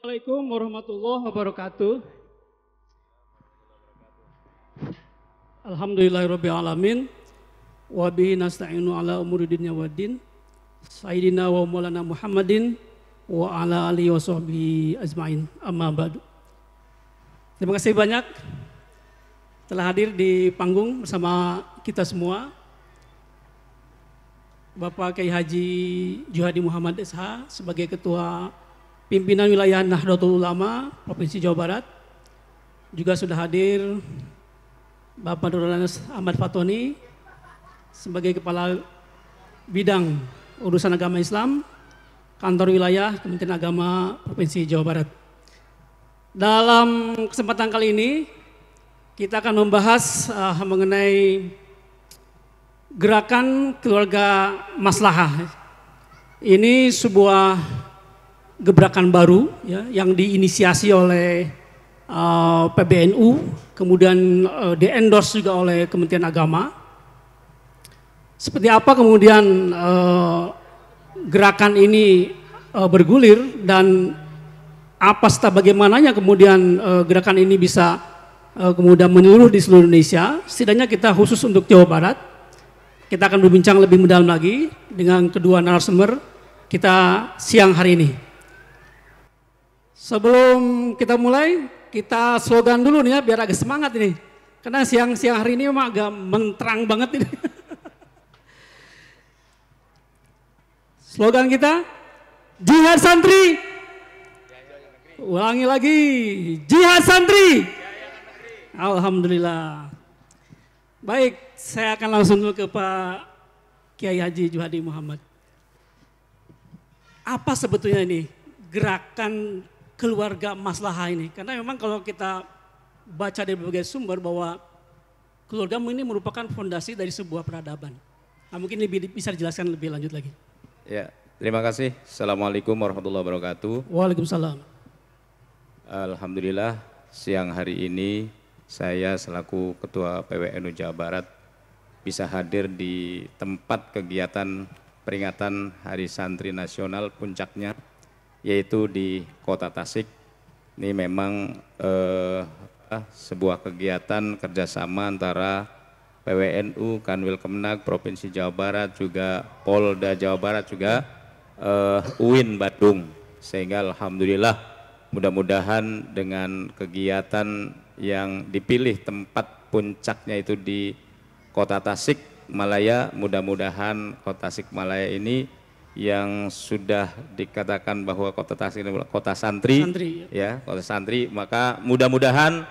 Assalamualaikum warahmatullahi wabarakatuh. Alhamdulillahirabbil alamin wa bihi nasta'inu ala umuri dunya waddin. Sayyidina wa maulana Muhammadin wa ala alihi wa sahbihi ajmain. Amma ba'du. Terima kasih banyak telah hadir di panggung bersama kita semua. Bapak Kiai Haji Juhadi Muhammad SH sebagai Ketua Pimpinan Wilayah Nahdlatul Ulama Provinsi Jawa Barat. Juga sudah hadir Bapak Nurul Ahmad Fatoni sebagai Kepala Bidang Urusan Agama Islam Kantor Wilayah Kementerian Agama Provinsi Jawa Barat. Dalam kesempatan kali ini kita akan membahas mengenai gerakan keluarga maslahah. Ini sebuah gebrakan baru ya, yang diinisiasi oleh PBNU, kemudian di-endorse juga oleh Kementerian Agama. Seperti apa kemudian gerakan ini bergulir dan apa bagaimananya kemudian gerakan ini bisa kemudian menyeluruh di seluruh Indonesia. Setidaknya kita khusus untuk Jawa Barat, kita akan berbincang lebih mendalam lagi dengan kedua narasumber kita siang hari ini. Sebelum kita mulai, kita slogan dulu nih ya biar agak semangat ini. Karena siang-siang hari ini memang agak menterang banget ini. Slogan kita, Jihad Santri. Ulangi lagi, Jihad Santri. Alhamdulillah. Baik, saya akan langsung dulu ke Pak Kiai Haji Juhadi Muhammad. Apa sebetulnya ini gerakan keluarga maslahah ini? Karena memang kalau kita baca dari berbagai sumber bahwa keluarga ini merupakan fondasi dari sebuah peradaban. Nah, mungkin bisa dijelaskan lebih lanjut lagi. Ya, terima kasih. Assalamualaikum warahmatullahi wabarakatuh. Waalaikumsalam. Alhamdulillah siang hari ini saya selaku Ketua PWNU Jawa Barat bisa hadir di tempat kegiatan peringatan Hari Santri Nasional puncaknya, yaitu di Kota Tasik. Ini memang sebuah kegiatan kerjasama antara PWNU, Kanwil Kemenag Provinsi Jawa Barat, juga Polda Jawa Barat, juga UIN Bandung. Sehingga alhamdulillah mudah-mudahan dengan kegiatan yang dipilih tempat puncaknya itu di Kota Tasik Malaya, mudah-mudahan Kota Tasik Malaya ini yang sudah dikatakan bahwa Kota Tasik ini kota santri, ya kota santri, maka mudah-mudahan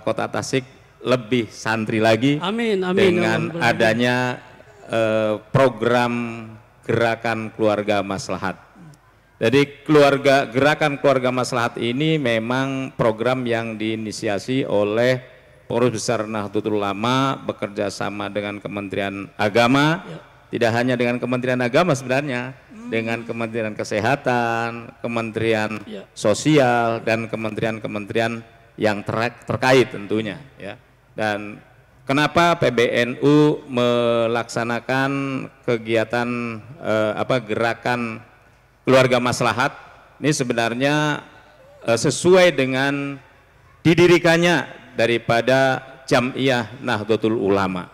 Kota Tasik lebih santri lagi. Amin, amin, dengan adanya program gerakan keluarga maslahat. Jadi gerakan keluarga maslahat ini memang program yang diinisiasi oleh Pengurus Besar Nahdlatul Ulama bekerja sama dengan Kementerian Agama. Ya. Tidak hanya dengan Kementerian Agama sebenarnya, dengan Kementerian Kesehatan, Kementerian Sosial, dan kementerian-kementerian yang terkait tentunya. Ya. Dan kenapa PBNU melaksanakan kegiatan gerakan keluarga maslahat? Ini sebenarnya sesuai dengan didirikannya daripada Jam'iyah Nahdlatul Ulama.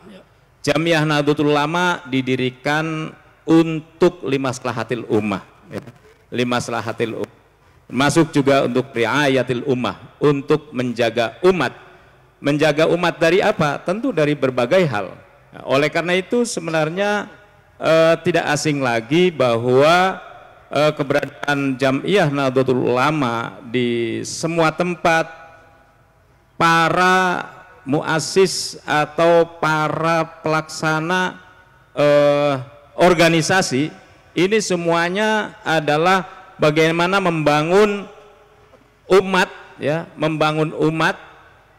Jam'iyah Nahdlatul Ulama didirikan untuk limaslahatil ummah, ya. Limaslahatil ummah. Masuk juga untuk riayatil ummah, untuk menjaga umat. Menjaga umat dari apa? Tentu dari berbagai hal. Nah, oleh karena itu sebenarnya tidak asing lagi bahwa keberadaan Jam'iyah Nahdlatul Ulama di semua tempat, para muassis atau para pelaksana organisasi ini semuanya adalah bagaimana membangun umat, ya, membangun umat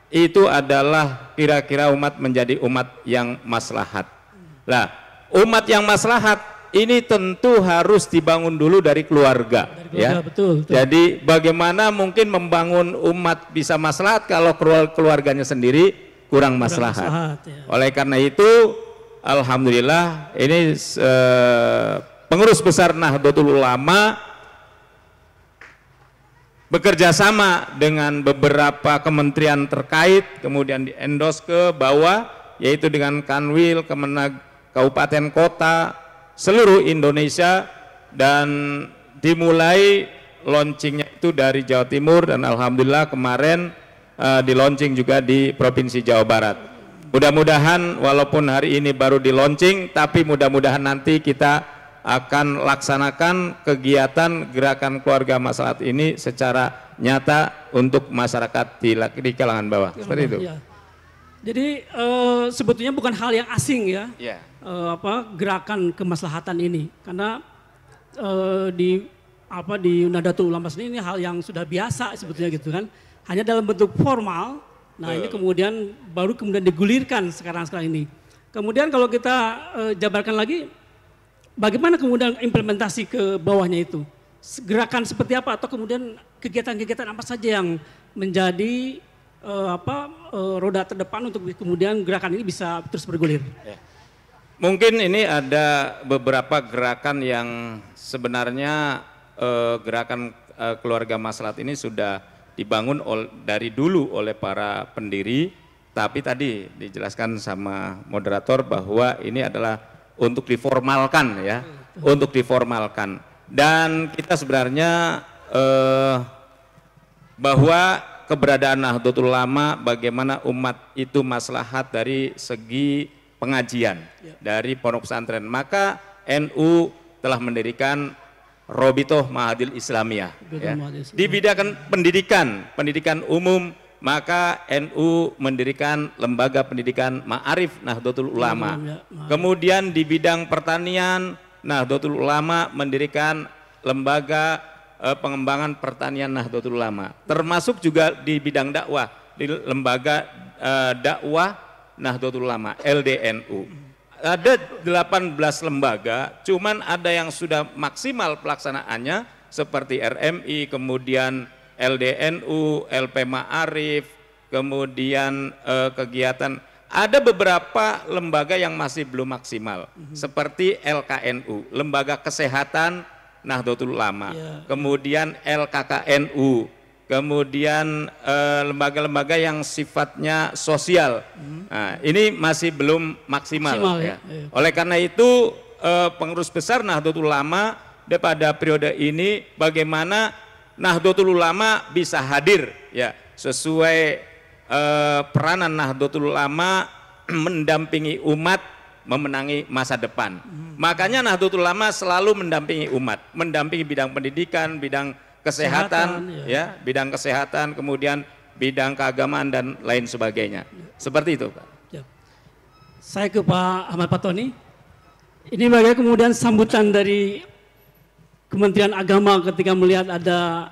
itu adalah kira-kira umat menjadi umat yang maslahat. Nah, umat yang maslahat ini tentu harus dibangun dulu dari keluarga, ya. Betul. Jadi bagaimana mungkin membangun umat bisa maslahat kalau keluarganya sendiri kurang maslahat. Ya. Oleh karena itu, alhamdulillah ini Pengurus Besar Nahdlatul Ulama bekerja sama dengan beberapa kementerian terkait, kemudian di-endorse ke bawah, yaitu dengan Kanwil, Kemenag, Kabupaten Kota, seluruh Indonesia, dan dimulai launchingnya itu dari Jawa Timur, dan alhamdulillah kemarin di launching juga di Provinsi Jawa Barat. Mudah-mudahan walaupun hari ini baru di launching, tapi mudah-mudahan nanti kita akan laksanakan kegiatan gerakan keluarga maslahat ini secara nyata untuk masyarakat di kalangan bawah. Seperti itu. Ya. Jadi sebetulnya bukan hal yang asing ya, gerakan kemaslahatan ini, karena di Nahdlatul Ulama sendiri ini hal yang sudah biasa sebetulnya gitu kan, hanya dalam bentuk formal. Nah ini kemudian baru digulirkan sekarang ini. Kemudian kalau kita jabarkan lagi, bagaimana kemudian implementasi ke bawahnya itu? Gerakan seperti apa atau kemudian kegiatan-kegiatan apa saja yang menjadi roda terdepan untuk kemudian gerakan ini bisa terus bergulir? Ya. Mungkin ini ada beberapa gerakan yang sebenarnya gerakan keluarga maslahat ini sudah dibangun dari dulu oleh para pendiri, tapi tadi dijelaskan sama moderator bahwa ini adalah untuk diformalkan ya, untuk diformalkan. Dan kita sebenarnya bahwa keberadaan Nahdlatul Ulama, bagaimana umat itu maslahat dari segi pengajian dari pondok pesantren, maka NU telah mendirikan Robitoh Mahadil Islamiyah ya. Di bidang pendidikan umum, maka NU mendirikan lembaga pendidikan Ma'arif Nahdlatul Ulama. Kemudian di bidang pertanian, Nahdlatul Ulama mendirikan lembaga pengembangan pertanian Nahdlatul Ulama. Termasuk juga di bidang dakwah, di lembaga dakwah Nahdlatul Ulama, LDNU. Ada 18 lembaga, cuman ada yang sudah maksimal pelaksanaannya seperti RMI, kemudian LDNU, LP Ma'arif, kemudian kegiatan. Ada beberapa lembaga yang masih belum maksimal, seperti LKNU, Lembaga Kesehatan Nahdlatul Ulama, kemudian LKKNU, kemudian lembaga-lembaga yang sifatnya sosial. Nah, ini masih belum maksimal ya. Oleh karena itu pengurus besar Nahdlatul Ulama pada periode ini, bagaimana Nahdlatul Ulama bisa hadir ya sesuai peranan Nahdlatul Ulama mendampingi umat memenangi masa depan. Makanya Nahdlatul Ulama selalu mendampingi umat, mendampingi bidang pendidikan, bidang kesehatan ya, bidang kesehatan, kemudian bidang keagamaan dan lain sebagainya. Seperti itu, Pak. Ya. Saya ke Pak Ahmad Fatoni. Ini bagaimana kemudian sambutan dari Kementerian Agama ketika melihat ada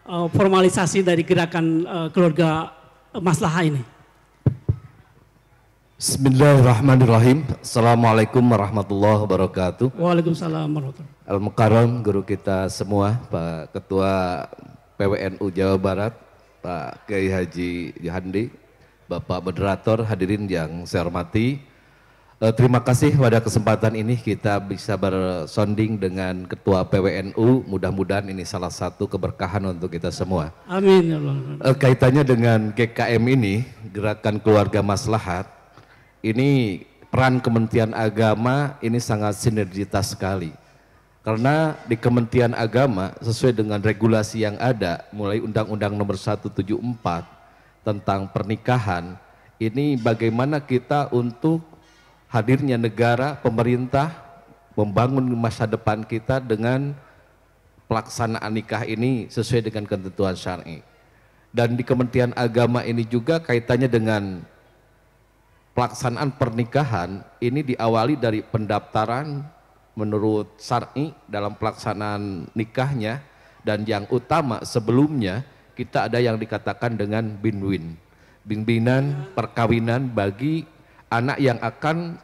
formalisasi dari gerakan keluarga maslahah ini? Bismillahirrahmanirrahim. Assalamualaikum warahmatullahi wabarakatuh. Waalaikumsalam warahmatullahi wabarakatuh. Al-Mukarram guru kita semua, Pak Ketua PWNU Jawa Barat, Pak Kiai Haji Johandi, Bapak Moderator, hadirin yang saya hormati. Terima kasih pada kesempatan ini kita bisa bersonding dengan Ketua PWNU. Mudah-mudahan ini salah satu keberkahan untuk kita semua. Amin. Kaitannya dengan GKM ini, Gerakan Keluarga Maslahat, ini peran Kementerian Agama ini sangat sinergitas sekali. Karena di Kementerian Agama sesuai dengan regulasi yang ada, mulai Undang-Undang Nomor 174 tentang pernikahan, ini bagaimana kita untuk hadirnya negara, pemerintah membangun masa depan kita dengan pelaksanaan nikah ini sesuai dengan ketentuan syar'i. Dan di Kementerian Agama ini juga kaitannya dengan pelaksanaan pernikahan ini diawali dari pendaftaran menurut syar'i dalam pelaksanaan nikahnya, dan yang utama sebelumnya kita ada yang dikatakan dengan binwin, bimbingan perkawinan bagi anak yang akan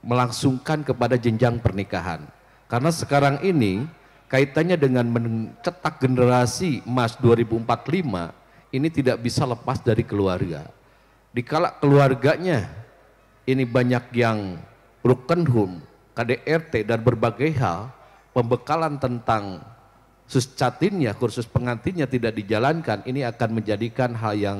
melangsungkan kepada jenjang pernikahan. Karena sekarang ini kaitannya dengan mencetak generasi emas 2045 ini tidak bisa lepas dari keluarga. Dikala keluarganya ini banyak yang Rukenhum, KDRT dan berbagai hal, pembekalan tentang suscatinnya, kursus pengantinnya tidak dijalankan, ini akan menjadikan hal yang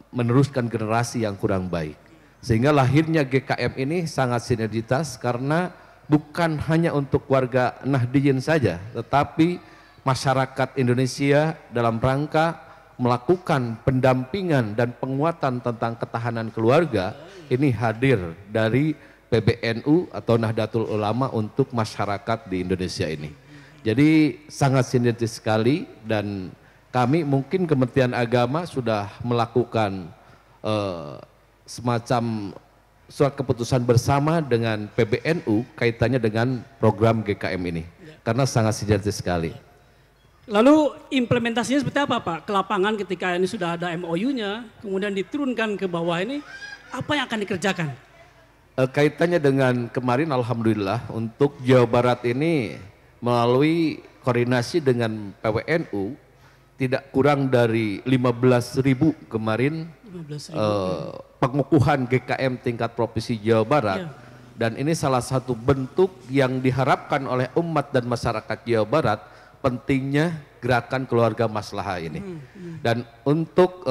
meneruskan generasi yang kurang baik. Sehingga lahirnya GKM ini sangat sinergitas karena bukan hanya untuk warga Nahdiyin saja, tetapi masyarakat Indonesia dalam rangka melakukan pendampingan dan penguatan tentang ketahanan keluarga ini hadir dari PBNU atau Nahdlatul Ulama untuk masyarakat di Indonesia ini. Jadi sangat sinergis sekali, dan kami mungkin Kementerian Agama sudah melakukan semacam surat keputusan bersama dengan PBNU kaitannya dengan program GKM ini, karena sangat sinergis sekali. Lalu implementasinya seperti apa Pak? Ke lapangan ketika ini sudah ada MOU-nya, kemudian diturunkan ke bawah ini, apa yang akan dikerjakan? Kaitannya dengan kemarin alhamdulillah untuk Jawa Barat ini melalui koordinasi dengan PWNU tidak kurang dari 15.000 kemarin 15.000. pengukuhan GKM tingkat provinsi Jawa Barat. Ya. Dan ini salah satu bentuk yang diharapkan oleh umat dan masyarakat Jawa Barat, pentingnya gerakan keluarga maslahah ini. Dan untuk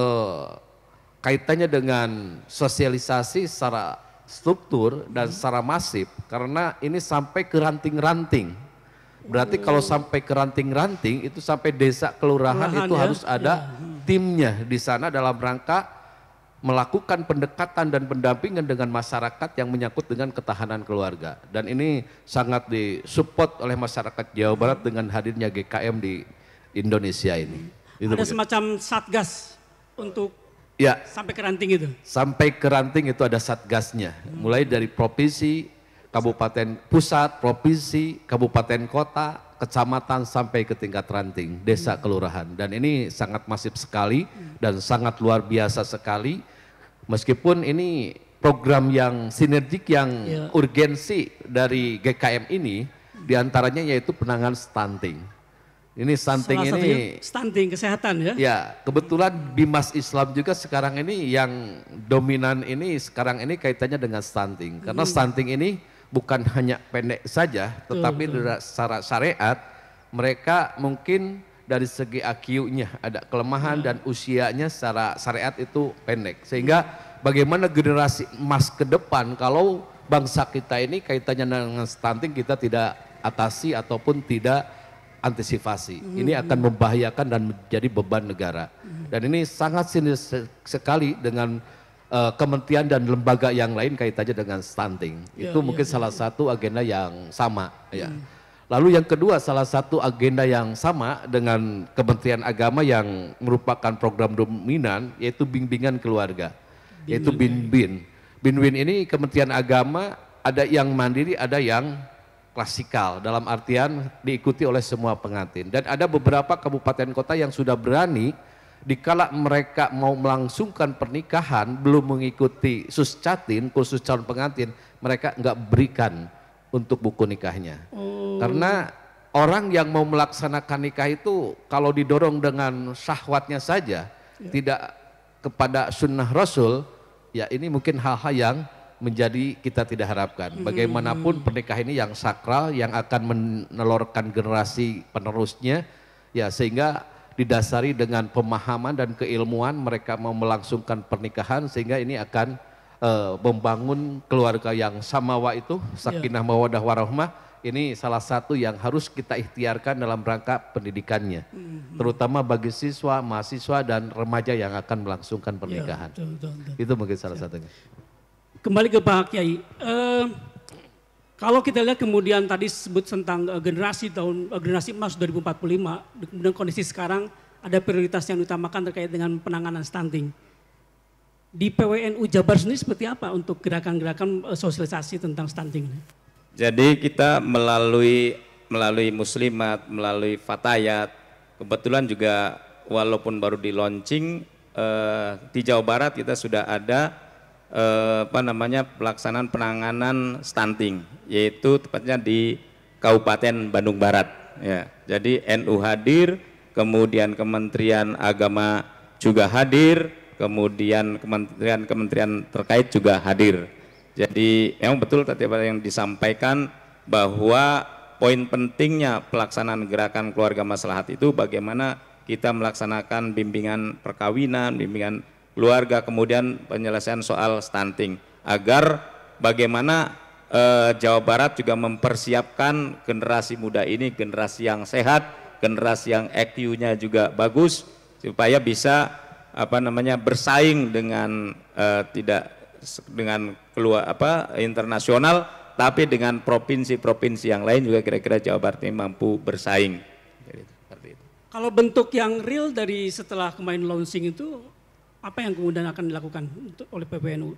kaitannya dengan sosialisasi secara struktur dan secara masif, karena ini sampai ke ranting-ranting. Berarti kalau sampai ke ranting-ranting itu sampai desa kelurahan itu ya? harus ada timnya di sana dalam rangka melakukan pendekatan dan pendampingan dengan masyarakat yang menyangkut dengan ketahanan keluarga. Dan ini sangat disupport oleh masyarakat Jawa Barat dengan hadirnya GKM di Indonesia ini. Itu Ada begitu. semacam satgas untuk Ya, sampai ke ranting itu? sampai ke ranting itu ada satgasnya. Mulai dari provinsi, kabupaten pusat, provinsi, kabupaten kota, kecamatan sampai ke tingkat ranting, desa kelurahan. Dan ini sangat masif sekali dan sangat luar biasa sekali. Meskipun ini program yang sinergik yang urgensi dari GKM ini, diantaranya yaitu penanganan stunting. Ini stunting Salah ini satunya stunting, kesehatan ya? ya, kebetulan Bimas Islam juga sekarang ini yang dominan ini sekarang ini kaitannya dengan stunting. Karena stunting ini bukan hanya pendek saja, tetapi secara syariat mereka mungkin dari segi IQ-nya ada kelemahan dan usianya secara syariat itu pendek. Sehingga bagaimana generasi emas ke depan kalau bangsa kita ini kaitannya dengan stunting kita tidak atasi ataupun tidak antisipasi. Ini akan membahayakan dan menjadi beban negara. Dan ini sangat sinergis sekali dengan kementerian dan lembaga yang lain kaitannya dengan stunting. Itu mungkin salah satu agenda yang sama. Ya. Lalu yang kedua, salah satu agenda yang sama dengan Kementerian Agama yang merupakan program dominan yaitu bimbingan keluarga, yaitu BINBIN. BINBIN ini Kementerian Agama ada yang mandiri, ada yang klasikal, dalam artian diikuti oleh semua pengantin. Dan ada beberapa kabupaten kota yang sudah berani dikala mereka mau melangsungkan pernikahan belum mengikuti suscatin, khusus calon pengantin, mereka nggak berikan untuk buku nikahnya. Karena orang yang mau melaksanakan nikah itu kalau didorong dengan syahwatnya saja, tidak kepada sunnah Rasul, ya ini mungkin hal-hal yang menjadi kita tidak harapkan. Bagaimanapun pernikahan ini yang sakral, yang akan menelurkan generasi penerusnya, ya sehingga didasari dengan pemahaman dan keilmuan mereka mau melangsungkan pernikahan, sehingga ini akan membangun keluarga yang samawa itu, sakinah mawadah warahmah. Ini salah satu yang harus kita ikhtiarkan dalam rangka pendidikannya, terutama bagi siswa, mahasiswa dan remaja yang akan melangsungkan pernikahan. Itu mungkin salah satunya. Kembali ke Pak Kiai, kalau kita lihat kemudian tadi sebut tentang generasi emas 2045, kemudian kondisi sekarang ada prioritas yang diutamakan terkait dengan penanganan stunting. Di PWNU Jabar sendiri seperti apa untuk gerakan-gerakan sosialisasi tentang stunting? Jadi kita melalui muslimat, melalui fatayat, kebetulan juga walaupun baru di launching di Jawa Barat kita sudah ada pelaksanaan penanganan stunting, yaitu tepatnya di Kabupaten Bandung Barat. Ya, jadi NU hadir, kemudian Kementerian Agama juga hadir, kemudian kementerian terkait juga hadir. Jadi memang betul tadi apa yang disampaikan bahwa poin pentingnya pelaksanaan gerakan keluarga maslahat itu bagaimana kita melaksanakan bimbingan perkawinan, bimbingan keluarga, kemudian penyelesaian soal stunting, agar bagaimana Jawa Barat juga mempersiapkan generasi muda ini, generasi yang sehat, generasi yang EQ-nya juga bagus, supaya bisa bersaing dengan tidak dengan internasional, tapi dengan provinsi-provinsi yang lain juga kira-kira Jawa Barat ini mampu bersaing. Kalau bentuk yang real dari setelah kemarin launching itu, apa yang kemudian akan dilakukan oleh PBNU?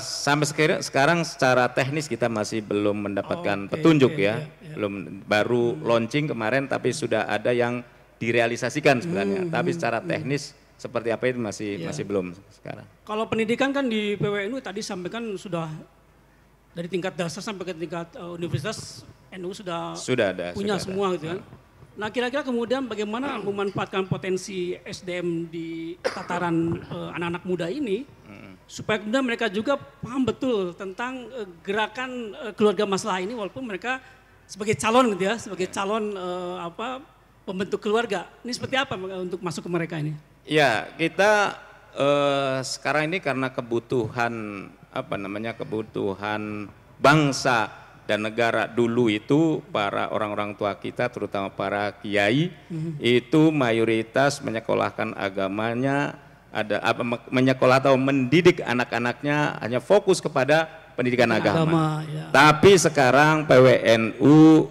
Sampai sekarang secara teknis kita masih belum mendapatkan petunjuk ya. Belum, baru launching kemarin, tapi sudah ada yang direalisasikan sebenarnya. Tapi secara teknis seperti apa itu masih belum sekarang. Kalau pendidikan kan di PWNU tadi sampaikan sudah dari tingkat dasar sampai ke tingkat universitas, NU sudah ada, punya semua gitu kan. Nah, kira-kira kemudian bagaimana memanfaatkan potensi SDM di tataran anak-anak muda ini supaya kemudian mereka juga paham betul tentang gerakan keluarga maslahat ini, walaupun mereka sebagai calon gitu ya, sebagai calon pembentuk keluarga. Ini seperti apa untuk masuk ke mereka ini? Ya, kita sekarang ini karena kebutuhan kebutuhan bangsa dan negara dulu itu, para orang-orang tua kita terutama para kiai itu mayoritas menyekolahkan agamanya, menyekolah atau mendidik anak-anaknya hanya fokus kepada pendidikan agama. Ya. Tapi sekarang PWNU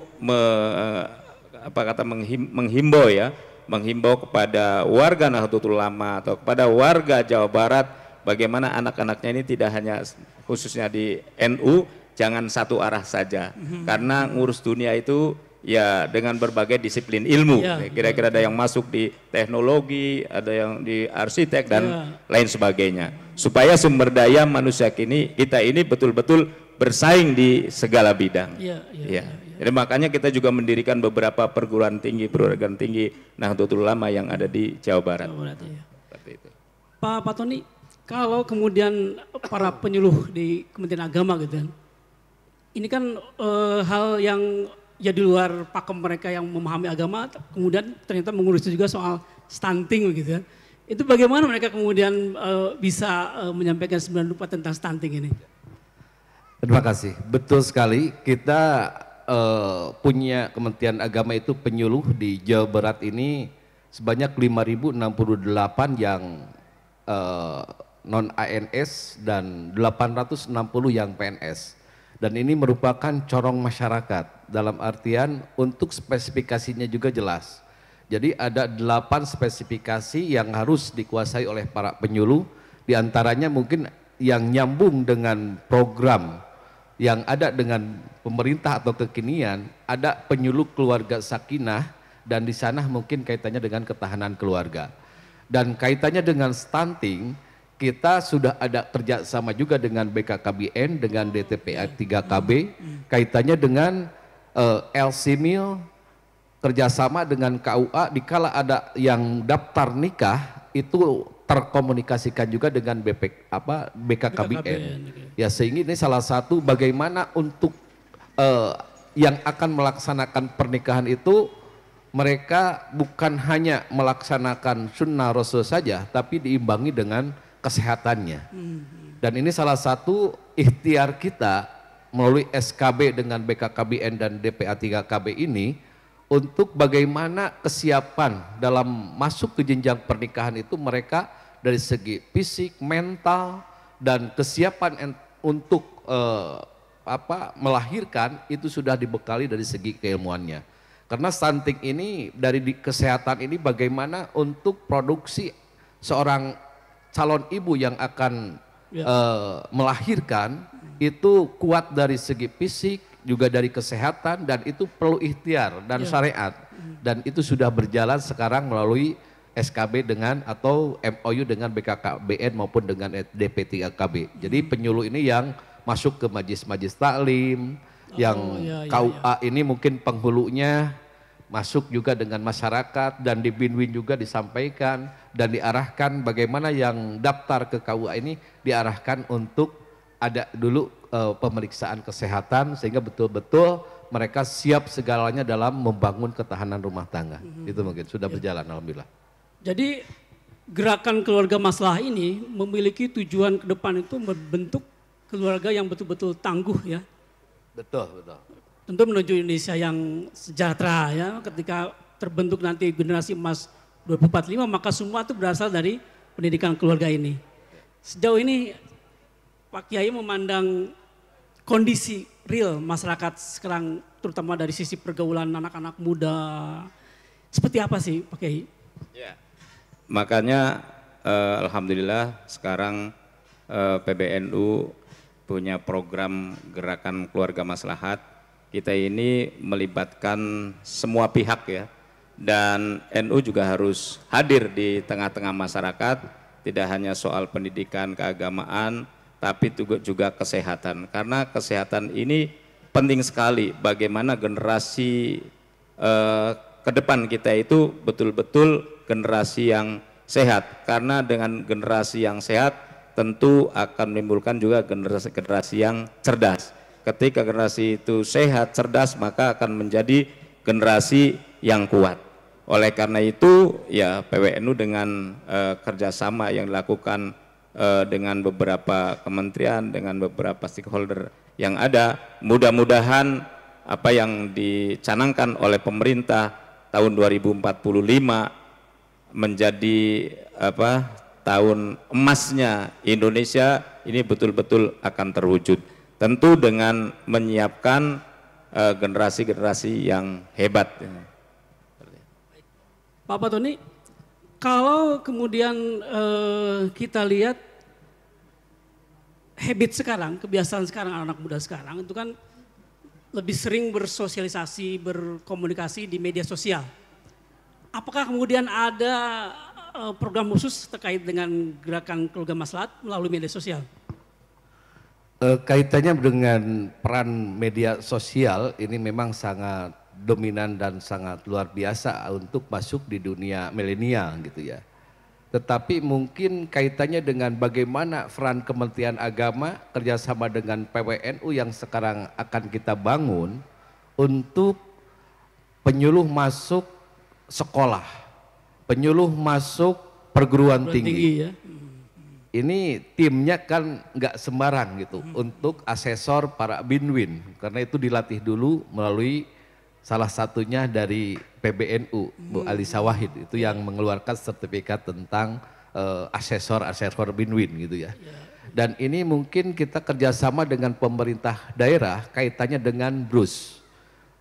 menghimbau kepada warga Nahdlatul Ulama atau kepada warga Jawa Barat, bagaimana anak-anaknya ini tidak hanya khususnya di NU, jangan satu arah saja, karena ngurus dunia itu ya dengan berbagai disiplin ilmu. Kira-kira ada yang masuk di teknologi, ada yang di arsitek dan lain sebagainya, supaya sumber daya manusia kita ini betul-betul bersaing di segala bidang. Jadi makanya kita juga mendirikan beberapa perguruan tinggi Nahdlatul Ulama yang ada di Jawa Barat. Seperti itu. Pak Tony, kalau kemudian para penyuluh di Kementerian Agama gitu kan, ini kan hal yang ya di luar pakem mereka yang memahami agama, kemudian ternyata mengurus juga soal stunting begitu kan. Itu bagaimana mereka kemudian bisa menyampaikan 9 rupa tentang stunting ini? Terima kasih, betul sekali. Kita punya Kementerian Agama itu penyuluh di Jawa Barat ini sebanyak 5.068 yang non ANS dan 860 yang PNS. Dan ini merupakan corong masyarakat, dalam artian untuk spesifikasinya juga jelas. Jadi ada 8 spesifikasi yang harus dikuasai oleh para penyuluh, diantaranya mungkin yang nyambung dengan program yang ada dengan pemerintah atau kekinian, ada penyuluh keluarga sakinah, dan di sana mungkin kaitannya dengan ketahanan keluarga. Dan kaitannya dengan stunting, kita sudah ada kerjasama juga dengan BKKBN, dengan DTPA 3KB, kaitannya dengan LCMIL, kerjasama dengan KUA, dikala ada yang daftar nikah, itu terkomunikasikan juga dengan BKKBN. Ya, sehingga ini salah satu bagaimana untuk yang akan melaksanakan pernikahan itu, mereka bukan hanya melaksanakan sunnah Rasul saja, tapi diimbangi dengan kesehatannya. Dan ini salah satu ikhtiar kita melalui SKB dengan BKKBN dan DPA 3KB ini, untuk bagaimana kesiapan dalam masuk ke jenjang pernikahan itu mereka dari segi fisik, mental, dan kesiapan untuk melahirkan itu sudah dibekali dari segi keilmuannya. Karena stunting ini dari kesehatan ini bagaimana untuk produksi seorang calon ibu yang akan melahirkan itu kuat dari segi fisik, juga dari kesehatan, dan itu perlu ikhtiar dan syariat. Dan itu sudah berjalan sekarang melalui SKB dengan atau MOU dengan BKKBN maupun dengan DP3KB. Jadi penyuluh ini yang masuk ke majlis-majlis taklim, yang KUA ini mungkin penghulunya masuk juga dengan masyarakat, dan di Binwin juga disampaikan dan diarahkan bagaimana yang daftar ke KUA ini diarahkan untuk ada dulu pemeriksaan kesehatan, sehingga betul-betul mereka siap segalanya dalam membangun ketahanan rumah tangga. Itu mungkin sudah berjalan alhamdulillah. Jadi gerakan keluarga maslahah ini memiliki tujuan ke depan itu membentuk keluarga yang betul-betul tangguh ya. Betul, betul. Tentu menuju Indonesia yang sejahtera ya. Ketika terbentuk nanti generasi emas 2045 maka semua itu berasal dari pendidikan keluarga ini. Sejauh ini Pak Kiai memandang kondisi real masyarakat sekarang terutama dari sisi pergaulan anak-anak muda seperti apa sih Pak Kiai? Ya. Makanya alhamdulillah sekarang PBNU punya program gerakan keluarga maslahat. Kita ini melibatkan semua pihak ya. Dan NU juga harus hadir di tengah-tengah masyarakat, tidak hanya soal pendidikan keagamaan, tapi juga kesehatan. Karena kesehatan ini penting sekali bagaimana generasi ke depan kita itu betul-betul generasi yang sehat. Karena dengan generasi yang sehat tentu akan menimbulkan juga generasi-generasi yang cerdas. Ketika generasi itu sehat, cerdas, maka akan menjadi generasi yang kuat. Oleh karena itu ya PWNU dengan kerjasama yang dilakukan dengan beberapa kementerian, dengan beberapa stakeholder yang ada, mudah-mudahan apa yang dicanangkan oleh pemerintah tahun 2045 menjadi tahun emasnya Indonesia ini betul-betul akan terwujud. Tentu dengan menyiapkan generasi-generasi yang hebat. Pak Tony, kalau kemudian kita lihat habit sekarang, kebiasaan sekarang anak muda sekarang itu kan lebih sering bersosialisasi, berkomunikasi di media sosial. Apakah kemudian ada program khusus terkait dengan gerakan keluarga maslahat melalui media sosial? Kaitannya dengan peran media sosial ini memang sangat dominan dan sangat luar biasa untuk masuk di dunia milenial gitu ya. Tetapi mungkin kaitannya dengan bagaimana peran Kementerian Agama kerjasama dengan PWNU yang sekarang akan kita bangun untuk penyuluh masuk sekolah, penyuluh masuk perguruan tinggi. Ya. Ini timnya kan nggak sembarang gitu untuk asesor para binwin karena itu dilatih dulu melalui salah satunya dari PBNU Bu Alisa Wahid itu yang mengeluarkan sertifikat tentang asesor binwin gitu ya. Dan ini mungkin kita kerjasama dengan pemerintah daerah kaitannya dengan BRUS,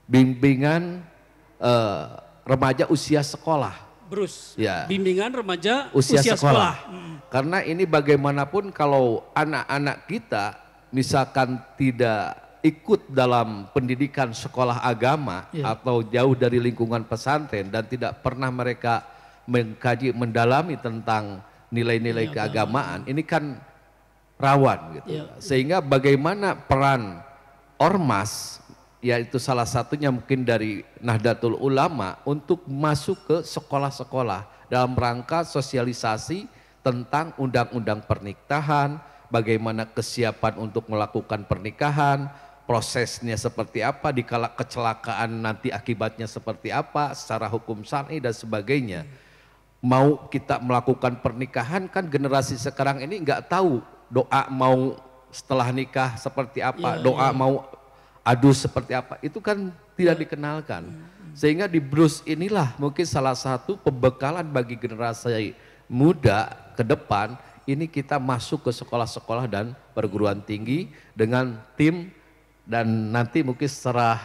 bimbingan remaja usia sekolah. BRUS, ya. Bimbingan remaja usia sekolah. Karena ini bagaimanapun kalau anak-anak kita misalkan tidak ikut dalam pendidikan sekolah agama atau jauh dari lingkungan pesantren dan tidak pernah mereka mengkaji mendalami tentang nilai-nilai keagamaan, ini kan rawan gitu. Sehingga bagaimana peran ormas, yaitu salah satunya mungkin dari Nahdlatul Ulama untuk masuk ke sekolah-sekolah dalam rangka sosialisasi tentang undang-undang pernikahan, bagaimana kesiapan untuk melakukan pernikahan, prosesnya seperti apa, dikala kecelakaan nanti akibatnya seperti apa, secara hukum syar'i dan sebagainya. Mau kita melakukan pernikahan kan generasi sekarang ini nggak tahu doa mau setelah nikah seperti apa, doa mau adu seperti apa, itu kan tidak dikenalkan. Sehingga di BRUS inilah mungkin salah satu pembekalan bagi generasi muda ke depan, ini kita masuk ke sekolah-sekolah dan perguruan tinggi dengan tim dan nanti mungkin secara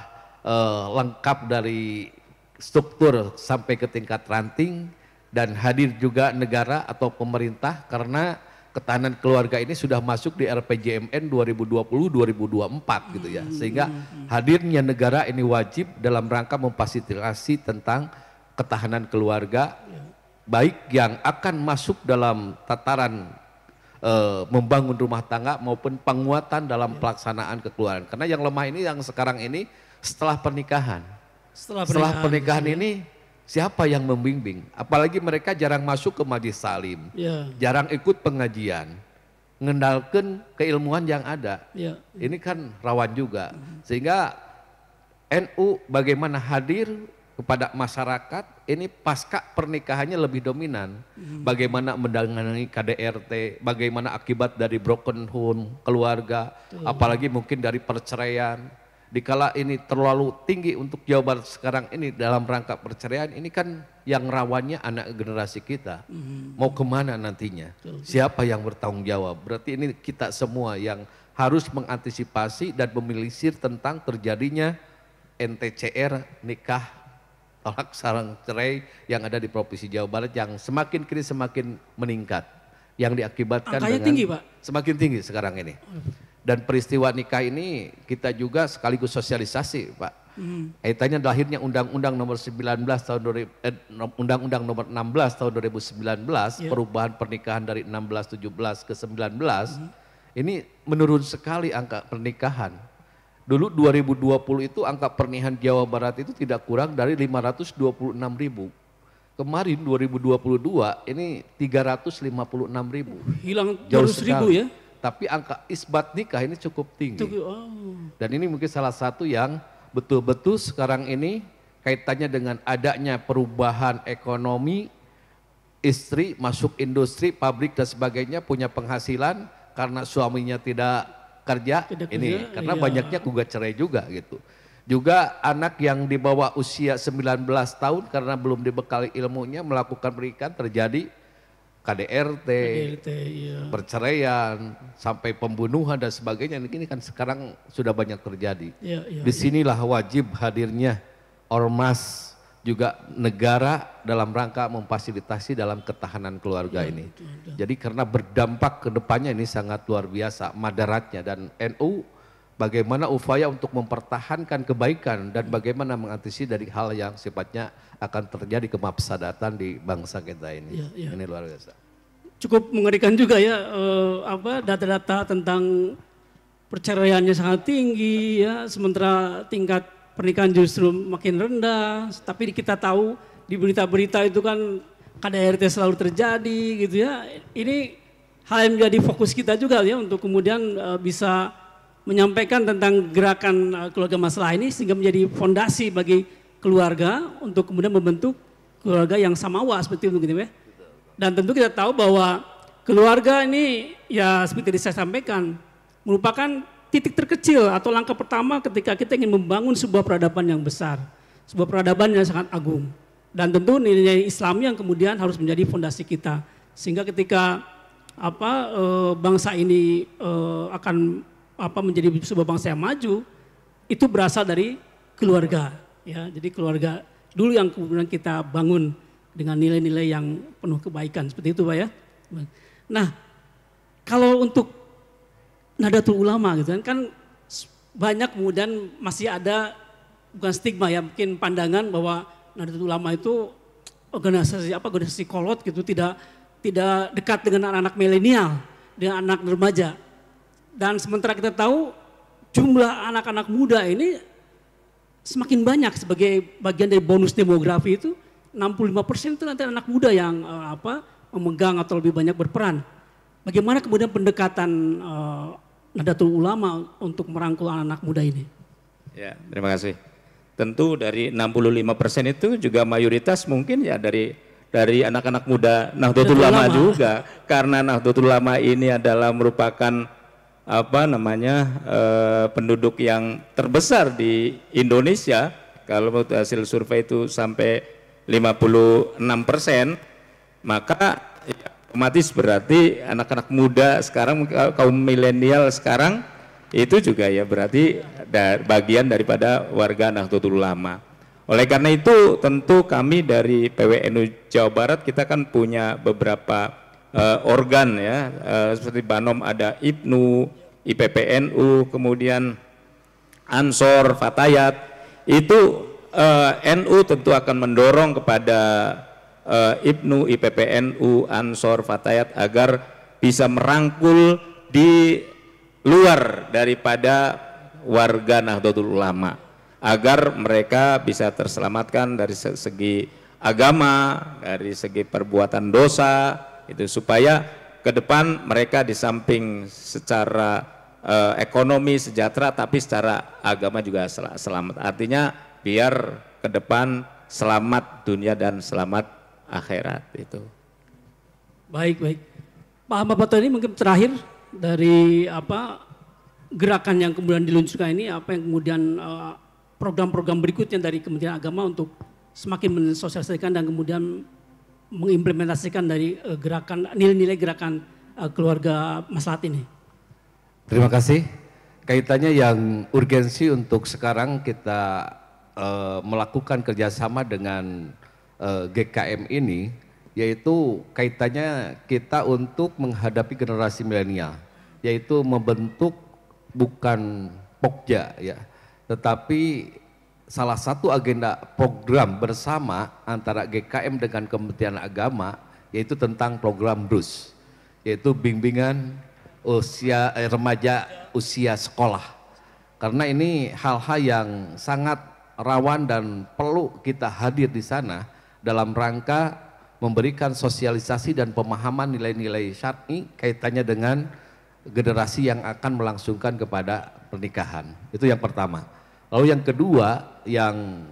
lengkap dari struktur sampai ke tingkat ranting dan hadir juga negara atau pemerintah karena ketahanan keluarga ini sudah masuk di RPJMN 2020-2024 gitu ya. Sehingga hadirnya negara ini wajib dalam rangka memfasilitasi tentang ketahanan keluarga baik yang akan masuk dalam tataran membangun rumah tangga maupun penguatan dalam pelaksanaan kekeluargaan. Karena yang lemah ini yang sekarang ini setelah pernikahan. Setelah pernikahan ini siapa yang membimbing? Apalagi mereka jarang masuk ke majelis salim, jarang ikut pengajian, ngendalkan keilmuan yang ada. Ini kan rawan juga. Sehingga NU bagaimana hadir kepada masyarakat ini pasca pernikahannya lebih dominan. Bagaimana menangani KDRT, bagaimana akibat dari broken home keluarga, apalagi mungkin dari perceraian. Dikala ini terlalu tinggi untuk Jawa Barat sekarang ini dalam rangka perceraian, ini kan yang rawannya anak generasi kita. Mau kemana nantinya? Siapa yang bertanggung jawab? Berarti ini kita semua yang harus mengantisipasi dan menelisir tentang terjadinya NTCR, nikah tolak sarang cerai yang ada di Provinsi Jawa Barat yang semakin kini semakin meningkat, yang diakibatkan angkanya dengan tinggi, Pak. Semakin tinggi sekarang ini. Dan peristiwa nikah ini kita juga sekaligus sosialisasi, Pak. Kaitannya lahirnya Undang-Undang Nomor 19 tahun Undang-Undang Nomor 16 tahun 2019 perubahan pernikahan dari 16 17 ke 19 ini menurun sekali angka pernikahan. Dulu 2020 itu angka pernikahan Jawa Barat itu tidak kurang dari 526.000. Kemarin 2022 ini 356.000. Hilang Jauh 200.000 ya? Tapi angka isbat nikah ini cukup tinggi. Dan ini mungkin salah satu yang betul-betul sekarang ini kaitannya dengan adanya perubahan ekonomi, istri masuk industri, pabrik dan sebagainya punya penghasilan karena suaminya tidak kerja ini karena banyaknya gugat cerai juga gitu. Juga anak yang di bawah usia 19 tahun karena belum dibekali ilmunya melakukan pernikahan terjadi KDRT, perceraian, sampai pembunuhan dan sebagainya. Ini kan sekarang sudah banyak terjadi. Disinilah wajib hadirnya ormas juga negara dalam rangka memfasilitasi dalam ketahanan keluarga ini. Jadi karena berdampak ke depannya ini sangat luar biasa madaratnya, dan NU bagaimana upaya untuk mempertahankan kebaikan dan bagaimana mengantisipasi dari hal yang sifatnya akan terjadi kemafsadatan di bangsa kita ini. Ini luar biasa. Cukup mengerikan juga ya data-data tentang perceraiannya sangat tinggi ya, sementara tingkat pernikahan justru makin rendah. Tapi kita tahu di berita-berita itu kan KDRT selalu terjadi gitu ya. Ini hal yang menjadi fokus kita juga ya untuk kemudian bisa menyampaikan tentang gerakan keluarga masalah ini sehingga menjadi fondasi bagi keluarga untuk kemudian membentuk keluarga yang samawa seperti itu gitu ya. Dan tentu kita tahu bahwa keluarga ini ya seperti saya sampaikan merupakan titik terkecil atau langkah pertama ketika kita ingin membangun sebuah peradaban yang besar, sebuah peradaban yang sangat agung. Dan tentu nilai Islam yang kemudian harus menjadi fondasi kita, sehingga ketika bangsa ini akan menjadi sebuah bangsa yang maju, itu berasal dari keluarga. Ya, jadi keluarga dulu yang kemudian kita bangun dengan nilai-nilai yang penuh kebaikan seperti itu, Pak ya. Nah, kalau untuk Nahdlatul Ulama gitu kan banyak kemudian masih ada bukan stigma ya, mungkin pandangan bahwa Nahdlatul Ulama itu organisasi kolot gitu, tidak dekat dengan anak-anak milenial, dengan anak remaja. Dan sementara kita tahu jumlah anak-anak muda ini semakin banyak sebagai bagian dari bonus demografi itu 65% itu nanti anak muda yang memegang atau lebih banyak berperan. Bagaimana kemudian pendekatan Nahdlatul Ulama untuk merangkul anak-anak muda ini? Ya, terima kasih. Tentu dari 65% itu juga mayoritas mungkin ya dari anak-anak muda Nahdlatul Ulama juga, karena Nahdlatul Ulama ini adalah merupakan penduduk yang terbesar di Indonesia. Kalau hasil survei itu sampai 56%, maka ya, otomatis berarti anak-anak muda sekarang, kaum milenial sekarang itu juga ya berarti bagian daripada warga Nahdlatul Ulama. Oleh karena itu tentu kami dari PWNU Jawa Barat kita kan punya beberapa organ ya, seperti Banom ada IPNU, IPPNU, kemudian Ansor, Fatayat. Itu NU tentu akan mendorong kepada IPNU, IPPNU, Ansor, Fatayat agar bisa merangkul di luar daripada warga Nahdlatul Ulama, agar mereka bisa terselamatkan dari segi agama, dari segi perbuatan dosa, itu supaya ke depan mereka di samping secara ekonomi sejahtera, tapi secara agama juga selamat. Artinya biar ke depan selamat dunia dan selamat akhirat itu. Baik, baik. Pak Ahmad Fatoni, mungkin terakhir dari gerakan yang kemudian diluncurkan ini, apa yang kemudian program-program berikutnya dari Kementerian Agama untuk semakin mensosialisasikan dan kemudian mengimplementasikan dari gerakan nilai-nilai gerakan keluarga maslahat ini. Terima kasih. Kaitannya yang urgensi untuk sekarang kita melakukan kerjasama dengan GKM ini, yaitu kaitannya kita untuk menghadapi generasi milenial, yaitu membentuk bukan Pokja ya, tetapi salah satu agenda program bersama antara GKM dengan Kementerian Agama yaitu tentang program BRUS, yaitu bimbingan usia remaja usia sekolah. Karena ini hal-hal yang sangat rawan dan perlu kita hadir di sana dalam rangka memberikan sosialisasi dan pemahaman nilai-nilai syar'i kaitannya dengan generasi yang akan melangsungkan kepada pernikahan. Itu yang pertama. Lalu yang kedua yang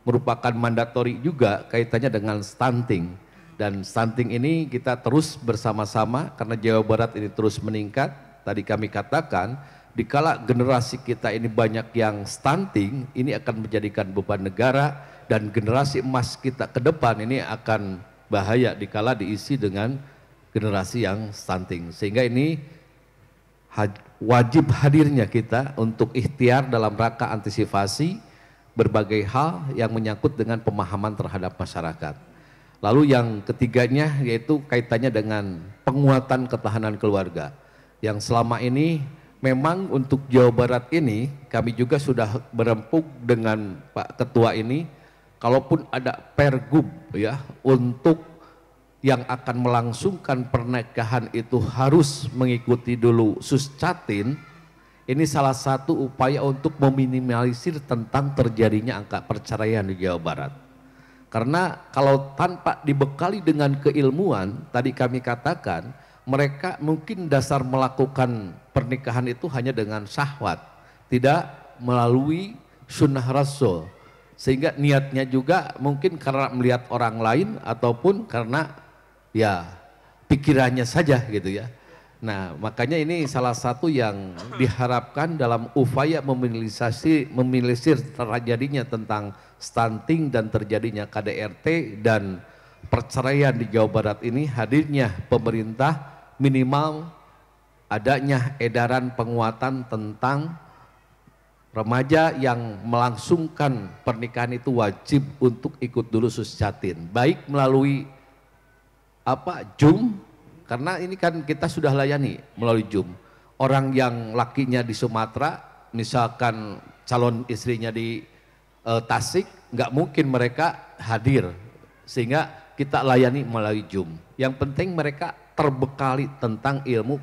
merupakan mandatori juga kaitannya dengan stunting. Dan stunting ini kita terus bersama-sama karena Jawa Barat ini terus meningkat. Tadi kami katakan dikala generasi kita ini banyak yang stunting, ini akan menjadikan beban negara dan generasi emas kita ke depan ini akan bahaya dikala diisi dengan generasi yang stunting. Sehingga ini wajib hadirnya kita untuk ikhtiar dalam rangka antisipasi berbagai hal yang menyangkut dengan pemahaman terhadap masyarakat. Lalu yang ketiganya yaitu kaitannya dengan penguatan ketahanan keluarga. Yang selama ini memang untuk Jawa Barat ini kami juga sudah berempuk dengan Pak Ketua ini, kalaupun ada pergub ya untuk yang akan melangsungkan pernikahan itu harus mengikuti dulu Suscatin, ini salah satu upaya untuk meminimalisir tentang terjadinya angka perceraian di Jawa Barat. Karena kalau tanpa dibekali dengan keilmuan, tadi kami katakan, mereka mungkin dasar melakukan pernikahan itu hanya dengan syahwat, tidak melalui sunnah Rasul. Sehingga niatnya juga mungkin karena melihat orang lain ataupun karena ya pikirannya saja gitu ya. Nah makanya ini salah satu yang diharapkan dalam upaya meminimalisir terjadinya tentang stunting dan terjadinya KDRT dan perceraian di Jawa Barat ini, hadirnya pemerintah minimal adanya edaran penguatan tentang remaja yang melangsungkan pernikahan itu wajib untuk ikut dulu Suscatin, baik melalui Zoom, karena ini kan kita sudah layani melalui Zoom. Orang yang lakinya di Sumatera, misalkan calon istrinya di Tasik, nggak mungkin mereka hadir, sehingga kita layani melalui Zoom. Yang penting mereka terbekali tentang ilmu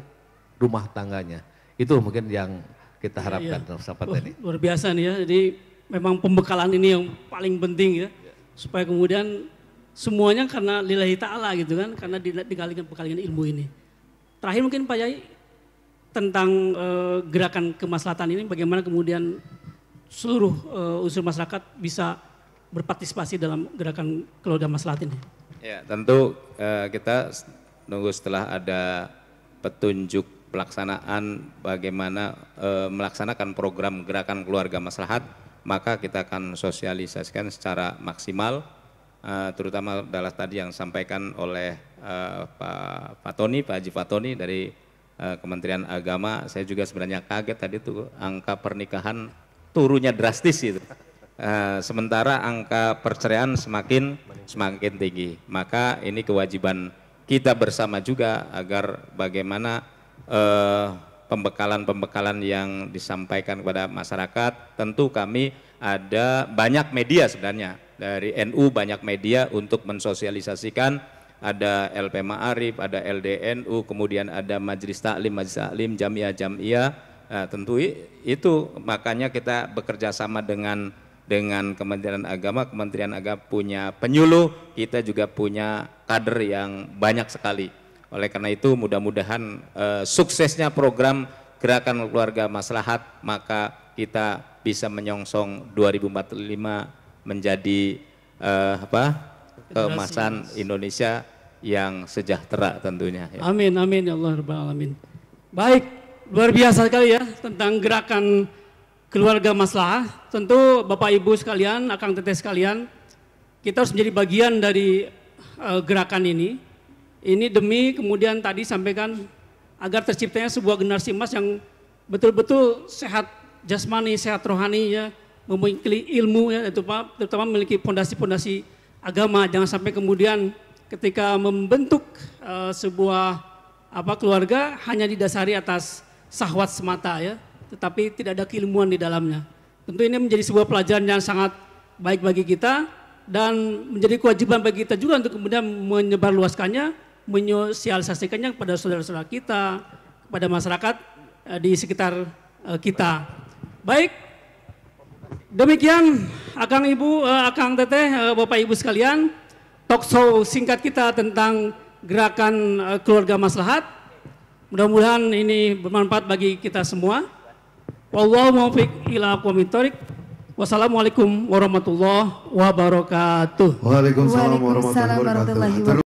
rumah tangganya. Itu mungkin yang kita harapkan dalam sahabat ini. Luar biasa nih ya, jadi memang pembekalan ini yang paling penting ya, supaya kemudian semuanya karena lillahi ta'ala gitu kan, karena dikalikan ilmu ini. Terakhir mungkin Pak Yai, tentang gerakan kemaslahatan ini, bagaimana kemudian seluruh unsur masyarakat bisa berpartisipasi dalam gerakan keluarga maslahat ini? Ya tentu kita nunggu setelah ada petunjuk pelaksanaan bagaimana melaksanakan program gerakan keluarga maslahat, maka kita akan sosialisasikan secara maksimal. Terutama adalah tadi yang disampaikan oleh Pak Fatoni, Pak Haji Fatoni dari Kementerian Agama. Saya juga sebenarnya kaget tadi tuh angka pernikahan turunnya drastis itu. Sementara angka perceraian semakin tinggi. Maka ini kewajiban kita bersama juga agar bagaimana pembekalan yang disampaikan kepada masyarakat. Tentu kami ada banyak media sebenarnya. Dari NU banyak media untuk mensosialisasikan, ada LP Ma'arif, ada LDNU, kemudian ada Majelis Taklim, Jamiah. Nah, tentu itu makanya kita bekerja sama dengan Kementerian Agama. Kementerian Agama punya penyuluh, kita juga punya kader yang banyak sekali. Oleh karena itu mudah-mudahan suksesnya program gerakan keluarga maslahat, maka kita bisa menyongsong 2045 menjadi keemasan Indonesia yang sejahtera tentunya. Ya. Amin, amin ya Allah Rabbal Alamin. Baik, luar biasa sekali ya tentang gerakan keluarga maslahah. Tentu Bapak Ibu sekalian, Akang Teteh sekalian, kita harus menjadi bagian dari gerakan ini. Ini demi kemudian tadi sampaikan agar terciptanya sebuah generasi emas yang betul-betul sehat jasmani, sehat rohani ya, memiliki ilmu ya, itu Pak, terutama memiliki pondasi-pondasi agama. Jangan sampai kemudian ketika membentuk sebuah keluarga hanya didasari atas syahwat semata ya, tetapi tidak ada keilmuan di dalamnya. Tentu ini menjadi sebuah pelajaran yang sangat baik bagi kita dan menjadi kewajiban bagi kita juga untuk kemudian menyebarluaskannya, menyosialisasikannya kepada saudara-saudara kita, kepada masyarakat di sekitar kita. Baik, demikian Akang Teteh, Bapak Ibu sekalian, talkshow singkat kita tentang gerakan keluarga maslahat. Mudah-mudahan ini bermanfaat bagi kita semua. Wallahu muwaffiq ila aqwamit thoriq. Wassalamualaikum warahmatullahi wabarakatuh. Waalaikumsalam warahmatullahi wabarakatuh.